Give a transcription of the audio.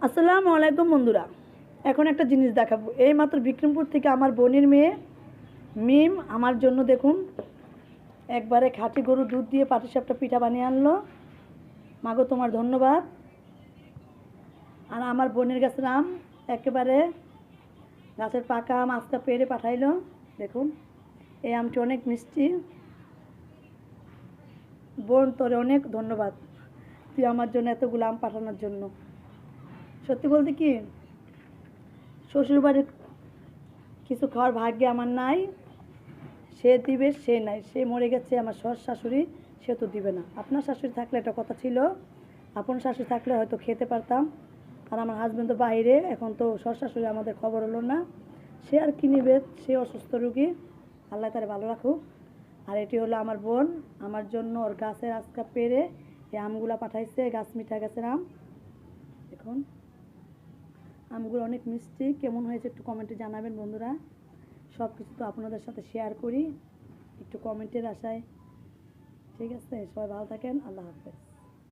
আসসালামু আলাইকুম বন্ধুরা, এখন একটা জিনিস দেখাবো। এই মাত্র বিক্রমপুর থেকে আমার বোনের মেয়ে মিম আমার জন্য দেখুন একবারে খাঁটি গরুর দুধ দিয়ে পাটিসাপটা পিঠা বানিয়ে আনলো। মাগো তোমার ধন্যবাদ। আর আমার বোনের গাছের আম একেবারে গাছের পাকা আম আজকে পেড়ে পাঠাইলো। দেখুন এই আমটি অনেক মিষ্টি। বোন তোরে অনেক ধন্যবাদ, তুই আমার জন্য এতগুলো আম পাঠানোর জন্য। সত্যি বলতে কি, শ্বশুরবাড়ির কিছু খাওয়ার ভাগ্যে আমার নাই। সে দিবে, সে নাই, সে মরে গেছে। আমার শাশুড়ি, সে তো দিবে না। আপনার শাশুড়ি থাকলে একটা কথা ছিল, আপন শাশুড়ি থাকলে হয়তো খেতে পারতাম। আর আমার হাজব্যান্ড তো বাইরে, এখন তো শাশুড়ি আমাদের খবর হলো না। সে আর কি নিবে, সে অসুস্থ রুগী, আল্লাহ তারে ভালো রাখুক। আর এটি হলো আমার বোন আমার জন্য ওর গাছের আজকা পেরে এই আমগুলা পাঠাইছে। গাছ মিঠা গাছের আম। দেখুন আমগুলো অনেক মিষ্টি। কেমন হয়েছে একটু কমেন্টে জানাবেন বন্ধুরা। সব কিছু তো আপনাদের সাথে শেয়ার করি, একটু কমেন্টের আশায়। ঠিক আছে, সবাই ভালো থাকেন। আল্লাহ হাফেজ।